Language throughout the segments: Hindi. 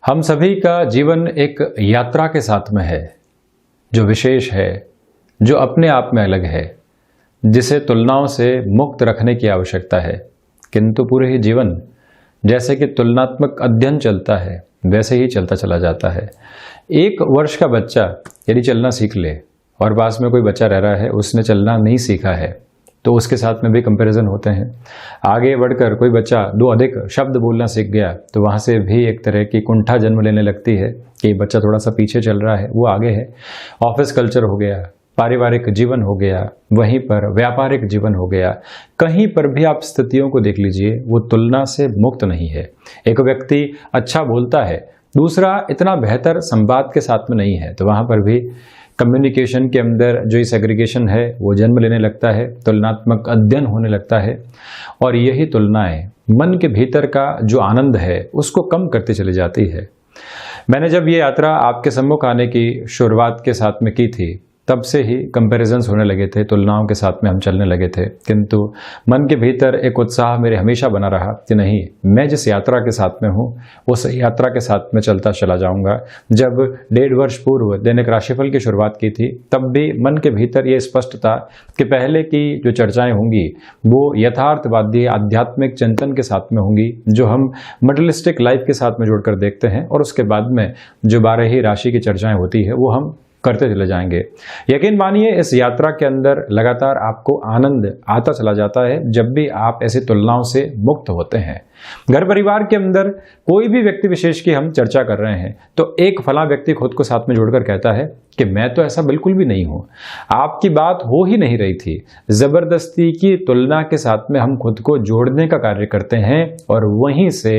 हम सभी का जीवन एक यात्रा के साथ में है, जो विशेष है, जो अपने आप में अलग है, जिसे तुलनाओं से मुक्त रखने की आवश्यकता है। किंतु पूरे ही जीवन जैसे कि तुलनात्मक अध्ययन चलता है, वैसे ही चलता चला जाता है। 1 वर्ष का बच्चा यदि चलना सीख ले और पास में कोई बच्चा रह रहा है, उसने चलना नहीं सीखा है, तो उसके साथ में भी कंपैरिजन होते हैं। आगे बढ़कर कोई बच्चा 2 अधिक शब्द बोलना सीख गया, तो वहाँ से भी एक तरह की कुंठा जन्म लेने लगती है कि बच्चा थोड़ा सा पीछे चल रहा है, वो आगे है। ऑफिस कल्चर हो गया, पारिवारिक जीवन हो गया, वहीं पर व्यापारिक जीवन हो गया, कहीं पर भी आप स्थितियों को देख लीजिए, वो तुलना से मुक्त नहीं है। एक व्यक्ति अच्छा बोलता है, दूसरा इतना बेहतर संवाद के साथ में नहीं है, तो वहाँ पर भी कम्युनिकेशन के अंदर जो ये सेग्रीगेशन है वो जन्म लेने लगता है, तुलनात्मक अध्ययन होने लगता है। और यही तुलनाएं मन के भीतर का जो आनंद है उसको कम करती चली जाती है। मैंने जब ये यात्रा आपके सम्मुख आने की शुरुआत के साथ में की थी, तब से ही कंपैरिजन्स होने लगे थे, तुलनाओं के साथ में हम चलने लगे थे। किंतु मन के भीतर एक उत्साह मेरे हमेशा बना रहा कि नहीं, मैं जिस यात्रा के साथ में हूँ उस यात्रा के साथ में चलता चला जाऊंगा। जब 1.5 वर्ष पूर्व दैनिक राशिफल की शुरुआत की थी, तब भी मन के भीतर ये स्पष्ट था कि पहले की जो चर्चाएं होंगी वो यथार्थवादी आध्यात्मिक चिंतन के साथ में होंगी, जो हम मटेरियलिस्टिक लाइफ के साथ में जोड़कर देखते हैं, और उसके बाद में जो 12 ही राशि की चर्चाएं होती है वो हम करते चले जाएंगे। यकीन मानिए, इस यात्रा के अंदर लगातार आपको आनंद आता चला जाता है जब भी आप ऐसी तुलनाओं से मुक्त होते हैं। घर परिवार के अंदर कोई भी व्यक्ति विशेष की हम चर्चा कर रहे हैं, तो एक फला व्यक्ति खुद को साथ में जोड़कर कहता है कि मैं तो ऐसा बिल्कुल भी नहीं हूं, आपकी बात हो ही नहीं रही थी। जबरदस्ती की तुलना के साथ में हम खुद को जोड़ने का कार्य करते हैं, और वहीं से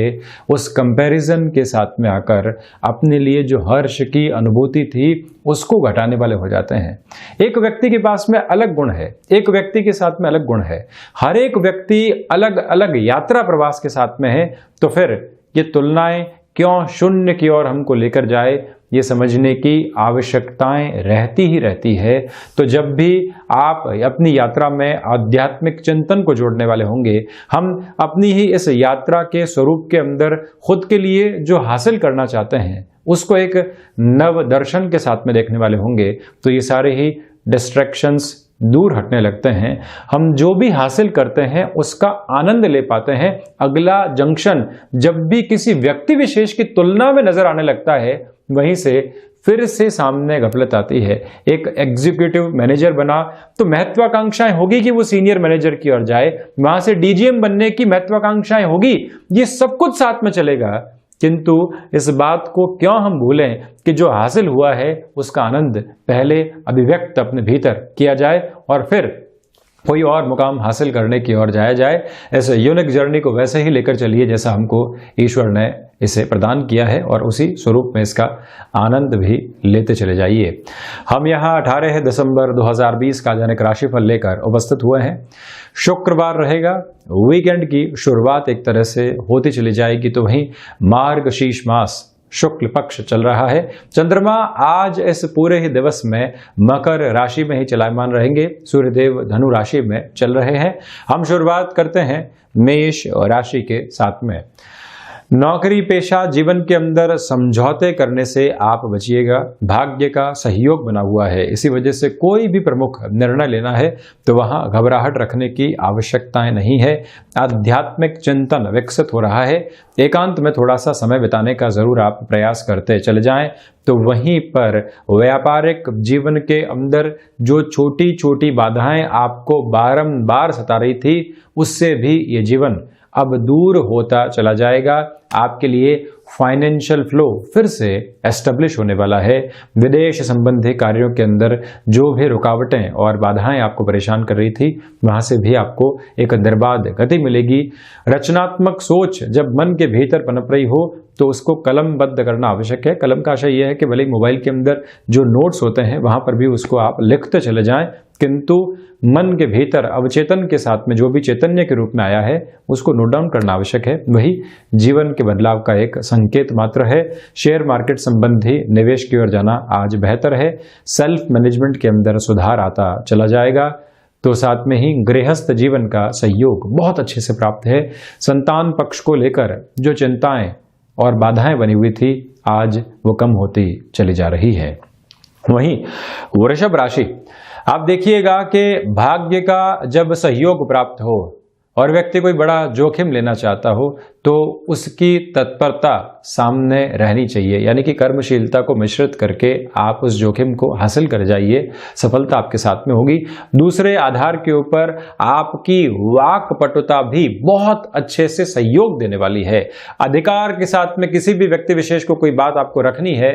उस कंपैरिजन के साथ में आकर अपने लिए जो हर्ष की अनुभूति थी उसको घटाने वाले हो जाते हैं। एक व्यक्ति के पास में अलग गुण है, एक व्यक्ति के साथ में अलग गुण है, हर एक व्यक्ति अलग अलग यात्रा प्रवास के साथ में है, तो फिर ये तुलनाएं क्यों शून्य की ओर हमको लेकर जाए, ये समझने की आवश्यकताएं रहती ही रहती है। तो जब भी आप अपनी यात्रा में आध्यात्मिक चिंतन को जोड़ने वाले होंगे, हम अपनी ही इस यात्रा के स्वरूप के अंदर खुद के लिए जो हासिल करना चाहते हैं उसको एक नव दर्शन के साथ में देखने वाले होंगे, तो ये सारे ही डिस्ट्रैक्शंस दूर हटने लगते हैं। हम जो भी हासिल करते हैं उसका आनंद ले पाते हैं। अगला जंक्शन जब भी किसी व्यक्ति विशेष की तुलना में नजर आने लगता है, वहीं से फिर से सामने गफलत आती है। एक एग्जीक्यूटिव मैनेजर बना तो महत्वाकांक्षाएं होगी कि वो सीनियर मैनेजर की ओर जाए, वहां से डीजीएम बनने की महत्वाकांक्षाएं होगी, ये सब कुछ साथ में चलेगा। किंतु इस बात को क्यों हम भूलें कि जो हासिल हुआ है उसका आनंद पहले अभिव्यक्त अपने भीतर किया जाए और फिर कोई और मुकाम हासिल करने की ओर जाया जाए। ऐसे यूनिक जर्नी को वैसे ही लेकर चलिए जैसा हमको ईश्वर ने इसे प्रदान किया है, और उसी स्वरूप में इसका आनंद भी लेते चले जाइए। हम यहाँ 18 दिसंबर 2020 का दैनिक राशिफल लेकर उपस्थित हुए हैं। शुक्रवार रहेगा, वीकेंड की शुरुआत एक तरह से होती चली जाएगी। तो वहीं मार्गशीर्ष मास शुक्ल पक्ष चल रहा है। चंद्रमा आज इस पूरे ही दिवस में मकर राशि में ही चलायमान रहेंगे, सूर्यदेव धनु राशि में चल रहे हैं। हम शुरुआत करते हैं मेष राशि के साथ में। नौकरी पेशा जीवन के अंदर समझौते करने से आप बचिएगा। भाग्य का सहयोग बना हुआ है, इसी वजह से कोई भी प्रमुख निर्णय लेना है तो वहां घबराहट रखने की आवश्यकताएं नहीं है। आध्यात्मिक चिंतन विकसित हो रहा है। एकांत में थोड़ा सा समय बिताने का जरूर आप प्रयास करते चले जाएं। तो वहीं पर व्यापारिक जीवन के अंदर जो छोटी छोटी बाधाएं आपको बारंबार सता रही थी, उससे भी ये जीवन अब दूर होता चला जाएगा। आपके लिए फाइनेंशियल फ्लो फिर से एस्टेब्लिश होने वाला है। विदेश संबंधी कार्यों के अंदर जो भी रुकावटें और बाधाएं आपको परेशान कर रही थी, वहां से भी आपको एक निर्बाध गति मिलेगी। रचनात्मक सोच जब मन के भीतर पनप रही हो तो उसको कलमबद्ध करना आवश्यक है। कलम का आशय यह है कि भले मोबाइल के अंदर जो नोट्स होते हैं वहां पर भी उसको आप लिखते चले जाएं, किंतु मन के भीतर अवचेतन के साथ में जो भी चैतन्य के रूप में आया है उसको नोट डाउन करना आवश्यक है। वही जीवन के बदलाव का एक संकेत मात्र है। शेयर मार्केट संबंधी निवेश की ओर जाना आज बेहतर है। सेल्फ मैनेजमेंट के अंदर सुधार आता चला जाएगा। तो साथ में ही गृहस्थ जीवन का सहयोग बहुत अच्छे से प्राप्त है। संतान पक्ष को लेकर जो चिंताएं और बाधाएं बनी हुई थी, आज वो कम होती चली जा रही है। वहीं वृषभ राशि, आप देखिएगा कि भाग्य का जब सहयोग प्राप्त हो और व्यक्ति कोई बड़ा जोखिम लेना चाहता हो तो उसकी तत्परता सामने रहनी चाहिए, यानी कि कर्मशीलता को मिश्रित करके आप उस जोखिम को हासिल कर जाइए, सफलता आपके साथ में होगी। दूसरे आधार के ऊपर आपकी वाक्पटुता भी बहुत अच्छे से सहयोग देने वाली है। अधिकार के साथ में किसी भी व्यक्ति विशेष को कोई बात आपको रखनी है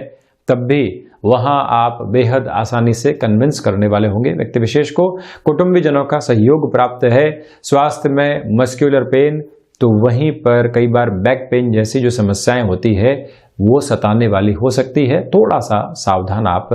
तब भी वहां आप बेहद आसानी से कन्विंस करने वाले होंगे व्यक्ति विशेष को। कुटुंबीजनों का सहयोग प्राप्त है। स्वास्थ्य में मस्क्यूलर पेन, तो वहीं पर कई बार बैक पेन जैसी जो समस्याएं होती है वो सताने वाली हो सकती है, थोड़ा सा सावधान आप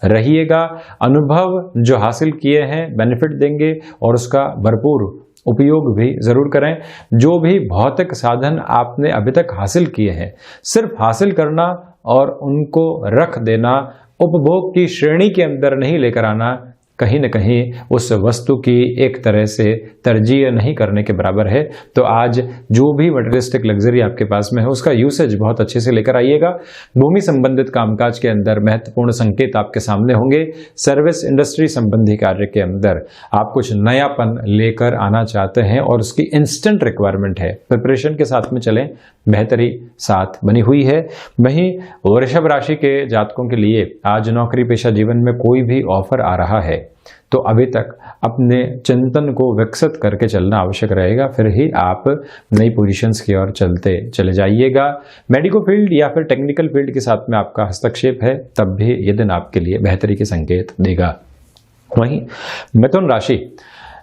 रहिएगा। अनुभव जो हासिल किए हैं बेनिफिट देंगे और उसका भरपूर उपयोग भी जरूर करें। जो भी भौतिक साधन आपने अभी तक हासिल किए हैं, सिर्फ हासिल करना और उनको रख देना, उपभोग की श्रेणी के अंदर नहीं लेकर आना, कहीं न कहीं उस वस्तु की एक तरह से तरजीह नहीं करने के बराबर है। तो आज जो भी मटेरियलिस्टिक लग्जरी आपके पास में है उसका यूसेज बहुत अच्छे से लेकर आइएगा। भूमि संबंधित कामकाज के अंदर महत्वपूर्ण संकेत आपके सामने होंगे। सर्विस इंडस्ट्री संबंधी कार्य के अंदर आप कुछ नयापन लेकर आना चाहते हैं और उसकी इंस्टेंट रिक्वायरमेंट है, प्रिपरेशन के साथ में चलें, बेहतरी साथ बनी हुई है। वहीं वृषभ राशि के जातकों के लिए आज नौकरी पेशा जीवन में कोई भी ऑफर आ रहा है तो अभी तक अपने चिंतन को विकसित करके चलना आवश्यक रहेगा, फिर ही आप नई पोजीशंस की ओर चलते चले जाइएगा। मेडिको फील्ड या फिर टेक्निकल फील्ड के साथ में आपका हस्तक्षेप है तब भी ये दिन आपके लिए बेहतरी के संकेत देगा। वहीं मिथुन राशि,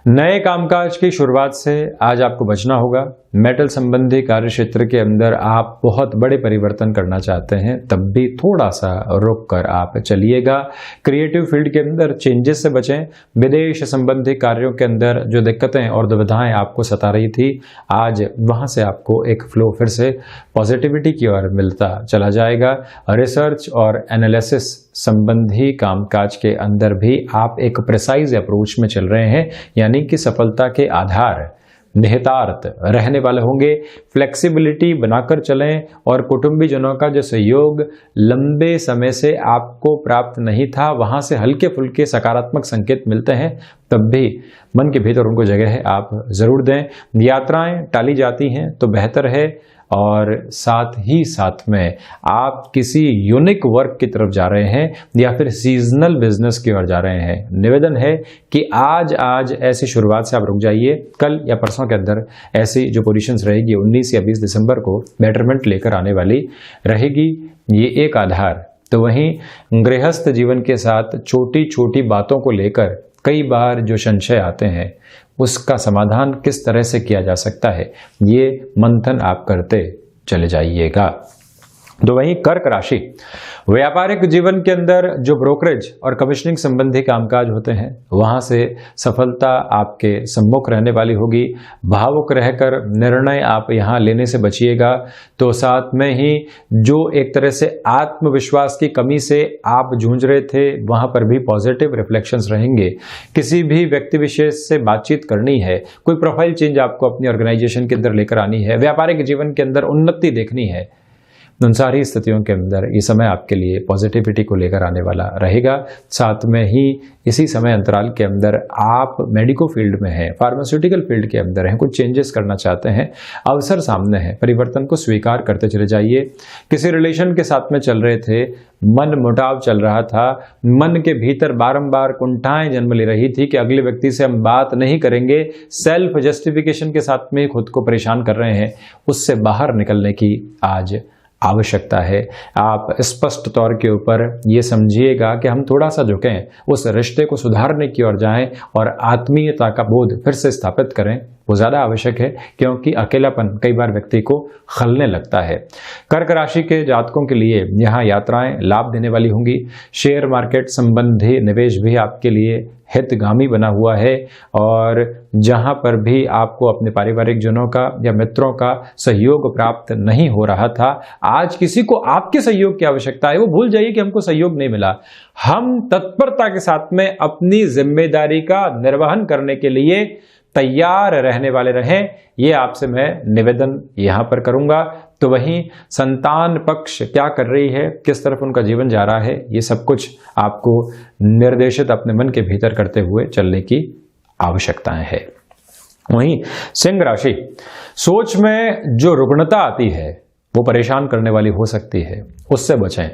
नए कामकाज की शुरुआत से आज आपको बचना होगा। मेटल संबंधी कार्य क्षेत्र के अंदर आप बहुत बड़े परिवर्तन करना चाहते हैं तब भी थोड़ा सा रुक कर आप चलिएगा। क्रिएटिव फील्ड के अंदर चेंजेस से बचें। विदेश संबंधी कार्यों के अंदर जो दिक्कतें और दुविधाएं आपको सता रही थी, आज वहां से आपको एक फ्लो फिर से पॉजिटिविटी की ओर मिलता चला जाएगा। रिसर्च और एनालिसिस संबंधी कामकाज के अंदर भी आप एक प्रिसाइज अप्रोच में चल रहे हैं, यानी कि सफलता के आधार निहितार्थ रहने वाले होंगे। फ्लेक्सिबिलिटी बनाकर चलें और कुटुंबीजनों का जो सहयोग लंबे समय से आपको प्राप्त नहीं था, वहां से हल्के फुल्के सकारात्मक संकेत मिलते हैं, तब भी मन के भीतर उनको जगह है, आप जरूर दें। यात्राएं टाली जाती हैं तो बेहतर है और साथ ही साथ में आप किसी यूनिक वर्क की तरफ जा रहे हैं या फिर सीजनल बिजनेस की ओर जा रहे हैं, निवेदन है कि आज ऐसी शुरुआत से आप रुक जाइए। कल या परसों के अंदर ऐसी जो पोजीशंस रहेगी 19 या 20 दिसंबर को बेटरमेंट लेकर आने वाली रहेगी, ये एक आधार। तो वहीं गृहस्थ जीवन के साथ छोटी छोटी बातों को लेकर कई बार जो संशय आते हैं उसका समाधान किस तरह से किया जा सकता है, ये मंथन आप करते चले जाइएगा। तो वहीं कर्क राशि, व्यापारिक जीवन के अंदर जो ब्रोकरेज और कमीशनिंग संबंधी कामकाज होते हैं वहां से सफलता आपके सम्मुख रहने वाली होगी। भावुक रहकर निर्णय आप यहां लेने से बचिएगा। तो साथ में ही जो एक तरह से आत्मविश्वास की कमी से आप जूझ रहे थे वहां पर भी पॉजिटिव रिफ्लेक्शंस रहेंगे। किसी भी व्यक्ति विशेष से बातचीत करनी है, कोई प्रोफाइल चेंज आपको अपनी ऑर्गेनाइजेशन के अंदर लेकर आनी है, व्यापारिक जीवन के अंदर उन्नति देखनी है, उन सारी स्थितियों के अंदर ये समय आपके लिए पॉजिटिविटी को लेकर आने वाला रहेगा। साथ में ही इसी समय अंतराल के अंदर आप मेडिको फील्ड में हैं, फार्मास्यूटिकल फील्ड के अंदर हैं, कुछ चेंजेस करना चाहते हैं, अवसर सामने है, परिवर्तन को स्वीकार करते चले जाइए। किसी रिलेशन के साथ में चल रहे थे, मन मुटाव चल रहा था, मन के भीतर बारंबार कुंठाएं जन्म ले रही थी कि अगले व्यक्ति से हम बात नहीं करेंगे, सेल्फ जस्टिफिकेशन के साथ में खुद को परेशान कर रहे हैं, उससे बाहर निकलने की आज आवश्यकता है। आप स्पष्ट तौर के ऊपर ये समझिएगा कि हम थोड़ा सा झुकें, उस रिश्ते को सुधारने की ओर जाएं और आत्मीयता का बोध फिर से स्थापित करें, वो ज़्यादा आवश्यक है क्योंकि अकेलापन कई बार व्यक्ति को खलने लगता है। कर्क राशि के जातकों के लिए यहाँ यात्राएं लाभ देने वाली होंगी। शेयर मार्केट संबंधी निवेश भी आपके लिए हितगामी बना हुआ है और जहां पर भी आपको अपने पारिवारिक जनों का या मित्रों का सहयोग प्राप्त नहीं हो रहा था, आज किसी को आपके सहयोग की आवश्यकता है, वो भूल जाइए कि हमको सहयोग नहीं मिला। हम तत्परता के साथ में अपनी जिम्मेदारी का निर्वहन करने के लिए तैयार रहने वाले रहें, ये आपसे मैं निवेदन यहां पर करूंगा। तो वहीं संतान पक्ष क्या कर रही है, किस तरफ उनका जीवन जा रहा है, ये सब कुछ आपको निर्देशित अपने मन के भीतर करते हुए चलने की आवश्यकताएं है। वहीं सिंह राशि, सोच में जो रुग्णता आती है वो परेशान करने वाली हो सकती है, उससे बचें।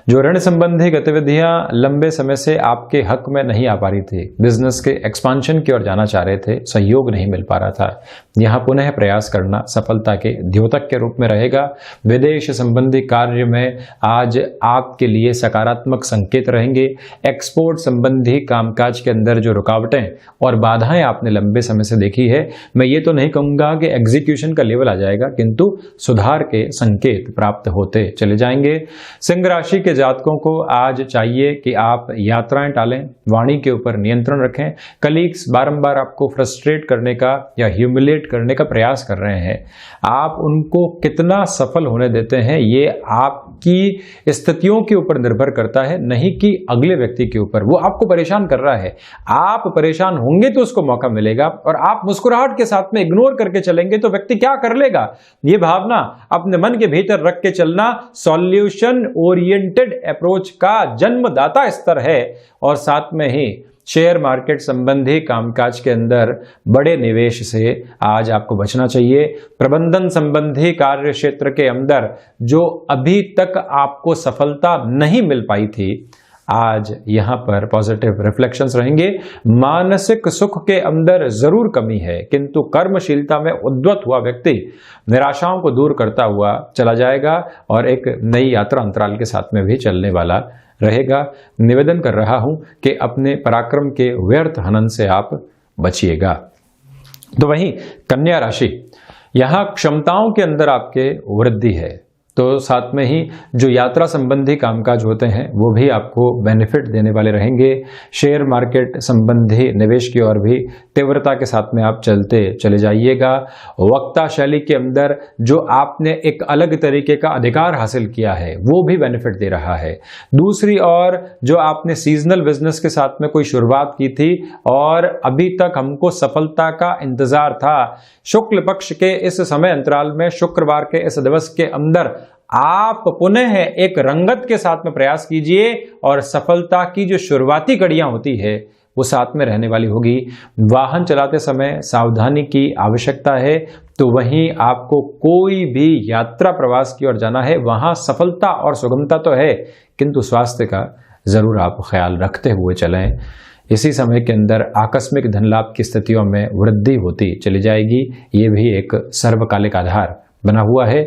जो ऋण संबंधी गतिविधियां लंबे समय से आपके हक में नहीं आ पा रही थी, बिजनेस के एक्सपांशन की ओर जाना चाह रहे थे, सहयोग नहीं मिल पा रहा था, यहां पुनः प्रयास करना सफलता के द्योतक के रूप में रहेगा। विदेश संबंधी कार्य में आज आपके लिए सकारात्मक संकेत रहेंगे। एक्सपोर्ट संबंधी कामकाज के अंदर जो रुकावटें और बाधाएं आपने लंबे समय से देखी है, मैं ये तो नहीं कहूंगा कि एग्जीक्यूशन का लेवल आ जाएगा, किंतु सुधार के संकेत प्राप्त होते चले जाएंगे। सिंह राशि के जातकों को आज चाहिए कि आप यात्राएं टालें, वाणी के ऊपर नियंत्रण रखें। कलीग्स बारंबार आपको फ्रस्ट्रेट करने का या ह्यूमिलेट करने का प्रयास कर रहे हैं, आप उनको कितना सफल होने देते हैं ये आपकी स्थितियों के ऊपर निर्भर करता है, नहीं कि अगले व्यक्ति के ऊपर। वो आपको परेशान कर रहा है, आप परेशान होंगे तो उसको मौका मिलेगा, और आप मुस्कुराहट के साथ में इग्नोर करके चलेंगे तो व्यक्ति क्या कर लेगा। ये भावना अपने मन के भीतर रख के चलना सॉल्यूशन ओरिएंटेड अप्रोच का जन्मदाता स्तर है। और साथ में ही शेयर मार्केट संबंधी कामकाज के अंदर बड़े निवेश से आज आपको बचना चाहिए। प्रबंधन संबंधी कार्य क्षेत्र के अंदर जो अभी तक आपको सफलता नहीं मिल पाई थी, आज यहां पर पॉजिटिव रिफ्लेक्शंस रहेंगे। मानसिक सुख के अंदर जरूर कमी है, किंतु कर्मशीलता में उद्वत हुआ व्यक्ति निराशाओं को दूर करता हुआ चला जाएगा और एक नई यात्रा अंतराल के साथ में भी चलने वाला रहेगा। निवेदन कर रहा हूं कि अपने पराक्रम के व्यर्थ हनन से आप बचिएगा। तो वहीं कन्या राशि, यहां क्षमताओं के अंदर आपके वृद्धि है, तो साथ में ही जो यात्रा संबंधी कामकाज होते हैं वो भी आपको बेनिफिट देने वाले रहेंगे। शेयर मार्केट संबंधी निवेश की ओर भी तीव्रता के साथ में आप चलते चले जाइएगा। वक्ता शैली के अंदर जो आपने एक अलग तरीके का अधिकार हासिल किया है वो भी बेनिफिट दे रहा है। दूसरी ओर जो आपने सीजनल बिजनेस के साथ में कोई शुरुआत की थी और अभी तक हमको सफलता का इंतजार था, शुक्ल पक्ष के इस समय अंतराल में शुक्रवार के इस दिवस के अंदर आप पुनः एक रंगत के साथ में प्रयास कीजिए और सफलता की जो शुरुआती कड़ियां होती है वो साथ में रहने वाली होगी। वाहन चलाते समय सावधानी की आवश्यकता है। तो वहीं आपको कोई भी यात्रा प्रवास की ओर जाना है, वहां सफलता और सुगमता तो है, किंतु स्वास्थ्य का जरूर आप ख्याल रखते हुए चलें। इसी समय के अंदर आकस्मिक धन लाभ की स्थितियों में वृद्धि होती चली जाएगी, ये भी एक सर्वकालिक आधार बना हुआ है।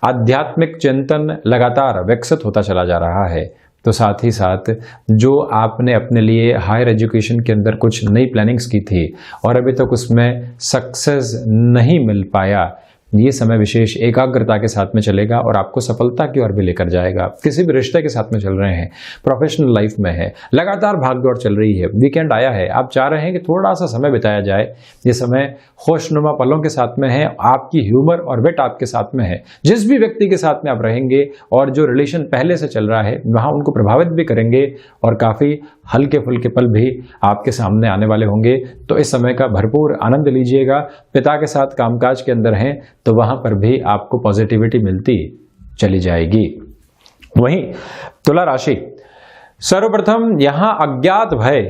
आध्यात्मिक चिंतन लगातार विकसित होता चला जा रहा है। तो साथ ही साथ जो आपने अपने लिए हायर एजुकेशन के अंदर कुछ नई प्लानिंग्स की थी और अभी तक उसमें सक्सेस नहीं मिल पाया, ये समय विशेष एकाग्रता के साथ में चलेगा और आपको सफलता की ओर भी लेकर जाएगा। किसी भी रिश्ते के साथ में चल रहे हैं, प्रोफेशनल लाइफ में है, लगातार भागदौड़ चल रही है, वीकेंड आया है, आप चाह रहे हैं कि थोड़ा सा समय बिताया जाए, ये समय खुशनुमा पलों के साथ में है, आपकी ह्यूमर और विट आपके साथ में है। जिस भी व्यक्ति के साथ में आप रहेंगे और जो रिलेशन पहले से चल रहा है वहां उनको प्रभावित भी करेंगे और काफी हल्के फुल्के पल भी आपके सामने आने वाले होंगे। तो इस समय का भरपूर आनंद लीजिएगा। पिता के साथ कामकाज के अंदर हैं तो वहां पर भी आपको पॉजिटिविटी मिलती चली जाएगी। वहीं तुला राशि, सर्वप्रथम यहां अज्ञात भय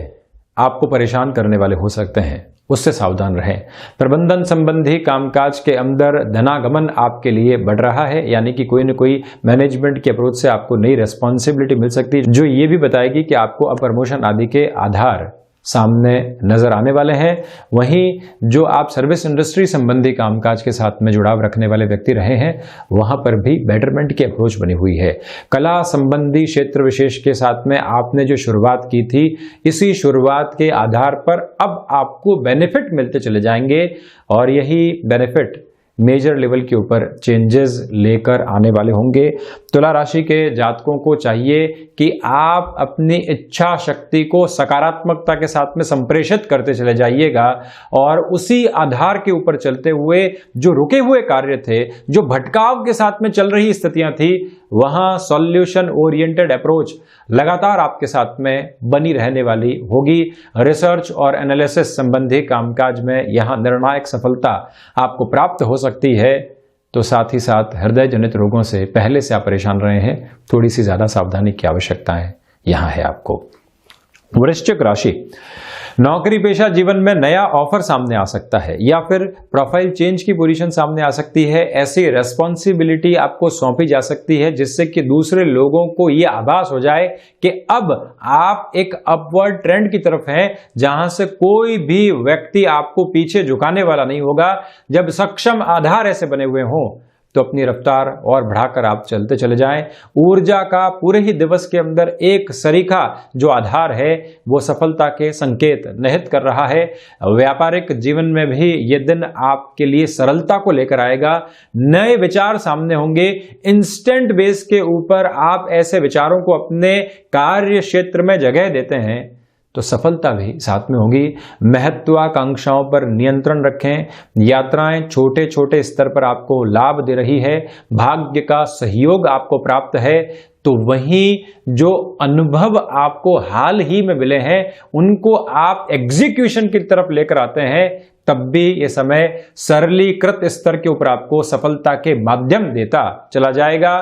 आपको परेशान करने वाले हो सकते हैं, उससे सावधान रहें। प्रबंधन संबंधी कामकाज के अंदर धनागमन आपके लिए बढ़ रहा है, यानी कि कोई न कोई मैनेजमेंट के अप्रोच से आपको नई रेस्पॉन्सिबिलिटी मिल सकती है, जो ये भी बताएगी कि आपको अब प्रमोशन आदि के आधार सामने नजर आने वाले हैं। वहीं जो आप सर्विस इंडस्ट्री संबंधी कामकाज के साथ में जुड़ाव रखने वाले व्यक्ति रहे हैं, वहां पर भी बेटरमेंट की अप्रोच बनी हुई है। कला संबंधी क्षेत्र विशेष के साथ में आपने जो शुरुआत की थी, इसी शुरुआत के आधार पर अब आपको बेनिफिट मिलते चले जाएंगे और यही बेनिफिट मेजर लेवल के ऊपर चेंजेस लेकर आने वाले होंगे। तुला राशि के जातकों को चाहिए कि आप अपनी इच्छा शक्ति को सकारात्मकता के साथ में संप्रेषित करते चले जाइएगा और उसी आधार के ऊपर चलते हुए जो रुके हुए कार्य थे, जो भटकाव के साथ में चल रही स्थितियां थी, वहां सॉल्यूशन ओरिएंटेड अप्रोच लगातार आपके साथ में बनी रहने वाली होगी। रिसर्च और एनालिसिस संबंधी कामकाज में यहां निर्णायक सफलता आपको प्राप्त हो सकती है। तो साथ ही साथ हृदय जनित रोगों से पहले से आप परेशान रहे हैं, थोड़ी सी ज्यादा सावधानी की आवश्यकता है यहां है आपको। वृश्चिक राशि, नौकरी पेशा जीवन में नया ऑफर सामने आ सकता है या फिर प्रोफाइल चेंज की पोजीशन सामने आ सकती है। ऐसी रेस्पॉन्सिबिलिटी आपको सौंपी जा सकती है जिससे कि दूसरे लोगों को यह आभास हो जाए कि अब आप एक अपवर्ड ट्रेंड की तरफ हैं, जहां से कोई भी व्यक्ति आपको पीछे झुकाने वाला नहीं होगा। जब सक्षम आधार ऐसे बने हुए हों तो अपनी रफ्तार और बढ़ाकर आप चलते चले जाएं। ऊर्जा का पूरे ही दिवस के अंदर एक सरीखा जो आधार है वो सफलता के संकेत निहित कर रहा है। व्यापारिक जीवन में भी ये दिन आपके लिए सरलता को लेकर आएगा। नए विचार सामने होंगे। इंस्टेंट बेस के ऊपर आप ऐसे विचारों को अपने कार्य क्षेत्र में जगह देते हैं तो सफलता भी साथ में होगी। महत्वाकांक्षाओं पर नियंत्रण रखें। यात्राएं छोटे छोटे स्तर पर आपको लाभ दे रही है। भाग्य का सहयोग आपको प्राप्त है। तो वहीं जो अनुभव आपको हाल ही में मिले हैं उनको आप एग्जीक्यूशन की तरफ लेकर आते हैं, तब भी ये समय सरलीकृत स्तर के ऊपर आपको सफलता के माध्यम देता चला जाएगा।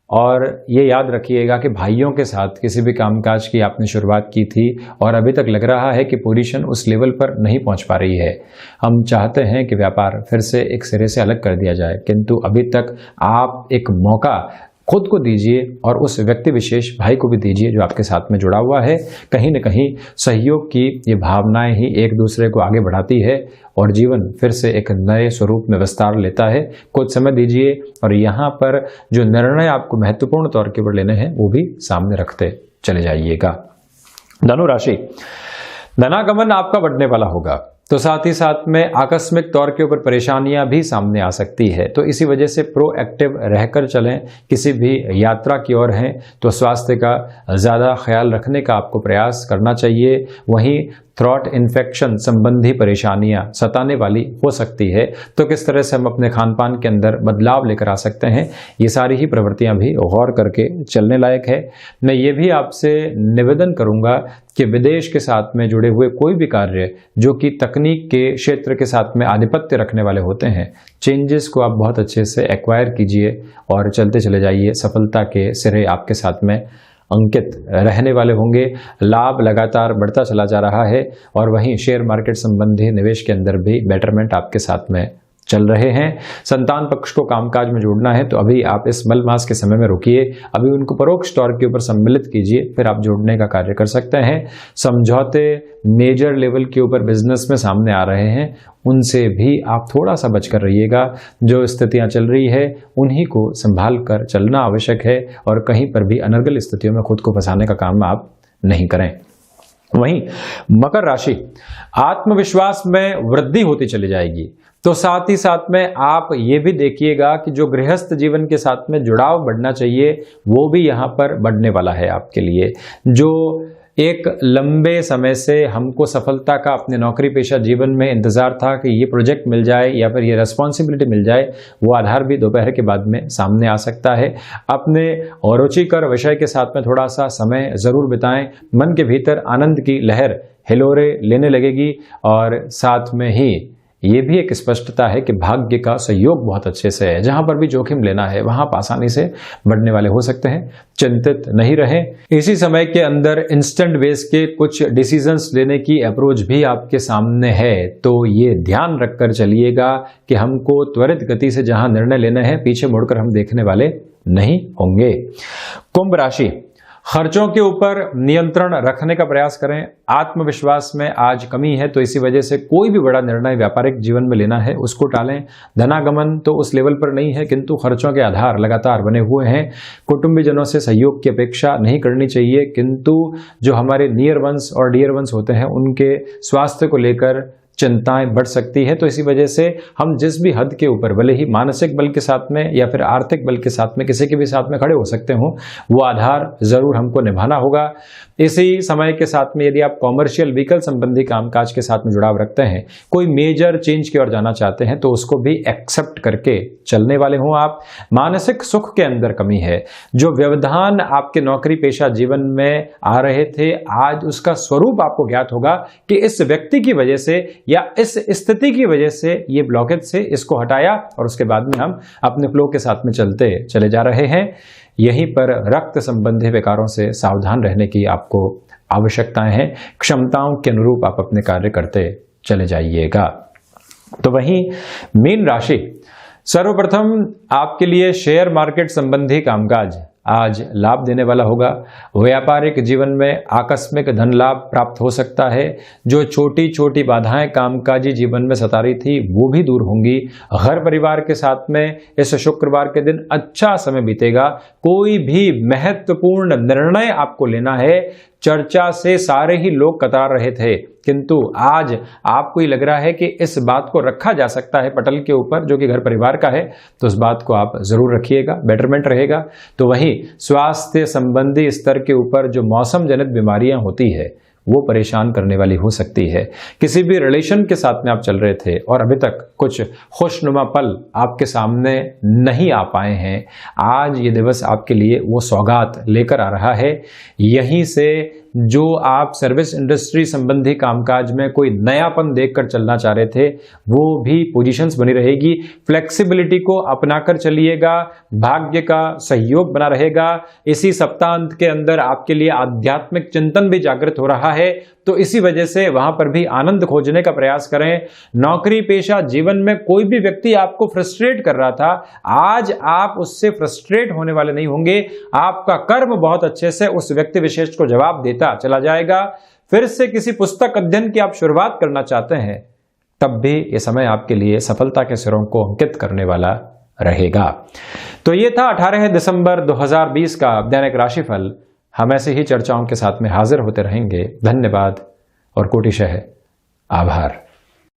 और ये याद रखिएगा कि भाइयों के साथ किसी भी कामकाज की आपने शुरुआत की थी और अभी तक लग रहा है कि पोजीशन उस लेवल पर नहीं पहुंच पा रही है। हम चाहते हैं कि व्यापार फिर से एक सिरे से अलग कर दिया जाए, किंतु अभी तक आप एक मौका खुद को दीजिए और उस व्यक्ति विशेष भाई को भी दीजिए जो आपके साथ में जुड़ा हुआ है। कहीं न कहीं सहयोग की ये भावनाएं ही एक दूसरे को आगे बढ़ाती है और जीवन फिर से एक नए स्वरूप में विस्तार लेता है। कुछ समय दीजिए और यहाँ पर जो निर्णय आपको महत्वपूर्ण तौर के ऊपर लेने हैं वो भी सामने रखते चले जाइएगा। धनु राशि, धनागमन आपका बढ़ने वाला होगा, तो साथ ही साथ में आकस्मिक तौर के ऊपर परेशानियां भी सामने आ सकती है। तो इसी वजह से प्रोएक्टिव रहकर चलें। किसी भी यात्रा की ओर हैं तो स्वास्थ्य का ज़्यादा ख्याल रखने का आपको प्रयास करना चाहिए। वहीं थ्रॉट इन्फेक्शन संबंधी परेशानियां सताने वाली हो सकती है, तो किस तरह से हम अपने खान पान के अंदर बदलाव लेकर आ सकते हैं, ये सारी ही प्रवृत्तियां भी गौर करके चलने लायक है। मैं ये भी आपसे निवेदन करूंगा कि विदेश के साथ में जुड़े हुए कोई भी कार्य जो कि तकनीक के क्षेत्र के साथ में आधिपत्य रखने वाले होते हैं, चेंजेस को आप बहुत अच्छे से एक्वायर कीजिए और चलते चले जाइए। सफलता के सिरे आपके साथ में अंकित रहने वाले होंगे। लाभ लगातार बढ़ता चला जा रहा है और वहीं शेयर मार्केट संबंधी निवेश के अंदर भी बेटरमेंट आपके साथ में चल रहे हैं। संतान पक्ष को कामकाज में जोड़ना है तो अभी आप इस मल मास के समय में रुकिए, अभी उनको परोक्ष तौर के ऊपर सम्मिलित कीजिए, फिर आप जोड़ने का कार्य कर सकते हैं। समझौते मेजर लेवल के ऊपर बिजनेस में सामने आ रहे हैं, उनसे भी आप थोड़ा सा बचकर रहिएगा। जो स्थितियां चल रही है उन्हीं को संभाल कर चलना आवश्यक है और कहीं पर भी अनर्गल स्थितियों में खुद को फंसाने का काम आप नहीं करें। वहीं मकर राशि, आत्मविश्वास में वृद्धि होती चली जाएगी, तो साथ ही साथ में आप ये भी देखिएगा कि जो गृहस्थ जीवन के साथ में जुड़ाव बढ़ना चाहिए वो भी यहाँ पर बढ़ने वाला है आपके लिए। जो एक लंबे समय से हमको सफलता का अपने नौकरी पेशा जीवन में इंतजार था कि ये प्रोजेक्ट मिल जाए या फिर ये रेस्पॉन्सिबिलिटी मिल जाए, वो आधार भी दोपहर के बाद में सामने आ सकता है। अपने और रुचिकर विषय के साथ में थोड़ा सा समय जरूर बिताएं। मन के भीतर आनंद की लहर हिलोरे लेने लगेगी और साथ में ही ये भी एक स्पष्टता है कि भाग्य का सहयोग बहुत अच्छे से है। जहां पर भी जोखिम लेना है वहां आप आसानी से बढ़ने वाले हो सकते हैं। चिंतित नहीं रहें। इसी समय के अंदर इंस्टेंट बेस के कुछ डिसीजंस लेने की अप्रोच भी आपके सामने है, तो ये ध्यान रखकर चलिएगा कि हमको त्वरित गति से जहां निर्णय लेने हैं पीछे मुड़कर हम देखने वाले नहीं होंगे। कुंभ राशि, खर्चों के ऊपर नियंत्रण रखने का प्रयास करें। आत्मविश्वास में आज कमी है तो इसी वजह से कोई भी बड़ा निर्णय व्यापारिक जीवन में लेना है उसको टालें। धनागमन तो उस लेवल पर नहीं है किंतु खर्चों के आधार लगातार बने हुए हैं। कुटुंबीजनों से सहयोग की अपेक्षा नहीं करनी चाहिए, किंतु जो हमारे नियर वंस और डियर वंस होते हैं उनके स्वास्थ्य को लेकर चिंताएं बढ़ सकती है। तो इसी वजह से हम जिस भी हद के ऊपर भले ही मानसिक बल के साथ में या फिर आर्थिक बल के साथ में किसी के भी साथ में खड़े हो सकते हो, वो आधार जरूर हमको निभाना होगा। इसी समय के साथ में यदि आप कॉमर्शियल व्हीकल संबंधी कामकाज के साथ में जुड़ाव रखते हैं, कोई मेजर चेंज की ओर जाना चाहते हैं, तो उसको भी एक्सेप्ट करके चलने वाले हों आप। मानसिक सुख के अंदर कमी है। जो व्यवधान आपके नौकरी पेशा जीवन में आ रहे थे, आज उसका स्वरूप आपको ज्ञात होगा कि इस व्यक्ति की वजह से या इस स्थिति की वजह से ये ब्लॉकेज से इसको हटाया और उसके बाद में हम अपने फ्लो के साथ में चलते चले जा रहे हैं। यहीं पर रक्त संबंधी विकारों से सावधान रहने की आपको आवश्यकताएं हैं। क्षमताओं के अनुरूप आप अपने कार्य करते चले जाइएगा। तो वहीं मीन राशि, सर्वप्रथम आपके लिए शेयर मार्केट संबंधी कामकाज आज लाभ देने वाला होगा। व्यापारिक जीवन में आकस्मिक धन लाभ प्राप्त हो सकता है। जो छोटी छोटी बाधाएं कामकाजी जीवन में सता रही थी वो भी दूर होंगी। घर परिवार के साथ में इस शुक्रवार के दिन अच्छा समय बीतेगा। कोई भी महत्वपूर्ण निर्णय आपको लेना है। चर्चा से सारे ही लोग कतरा रहे थे, किंतु आज आपको ये लग रहा है कि इस बात को रखा जा सकता है पटल के ऊपर, जो कि घर परिवार का है, तो उस बात को आप जरूर रखिएगा, बेटरमेंट रहेगा। तो वहीं स्वास्थ्य संबंधी स्तर के ऊपर जो मौसम जनित बीमारियां होती है वो परेशान करने वाली हो सकती है। किसी भी रिलेशन के साथ में आप चल रहे थे और अभी तक कुछ खुशनुमा पल आपके सामने नहीं आ पाए हैं, आज ये दिवस आपके लिए वो सौगात लेकर आ रहा है। यहीं से जो आप सर्विस इंडस्ट्री संबंधी कामकाज में कोई नयापन देखकर चलना चाह रहे थे वो भी पोजीशंस बनी रहेगी। फ्लेक्सिबिलिटी को अपनाकर चलिएगा, भाग्य का सहयोग बना रहेगा। इसी सप्ताहांत के अंदर आपके लिए आध्यात्मिक चिंतन भी जागृत हो रहा है, तो इसी वजह से वहां पर भी आनंद खोजने का प्रयास करें। नौकरी पेशा जीवन में कोई भी व्यक्ति आपको फ्रस्ट्रेट कर रहा था, आज आप उससे फ्रस्ट्रेट होने वाले नहीं होंगे। आपका कर्म बहुत अच्छे से उस व्यक्ति विशेष को जवाब देता चला जाएगा। फिर से किसी पुस्तक अध्ययन की आप शुरुआत करना चाहते हैं, तब भी यह समय आपके लिए सफलता के सिरों को अंकित करने वाला रहेगा। तो ये था 18 दिसंबर 2020 का दैनिक राशिफल। हम ऐसे ही चर्चाओं के साथ में हाजिर होते रहेंगे। धन्यवाद और कोटिशः आभार।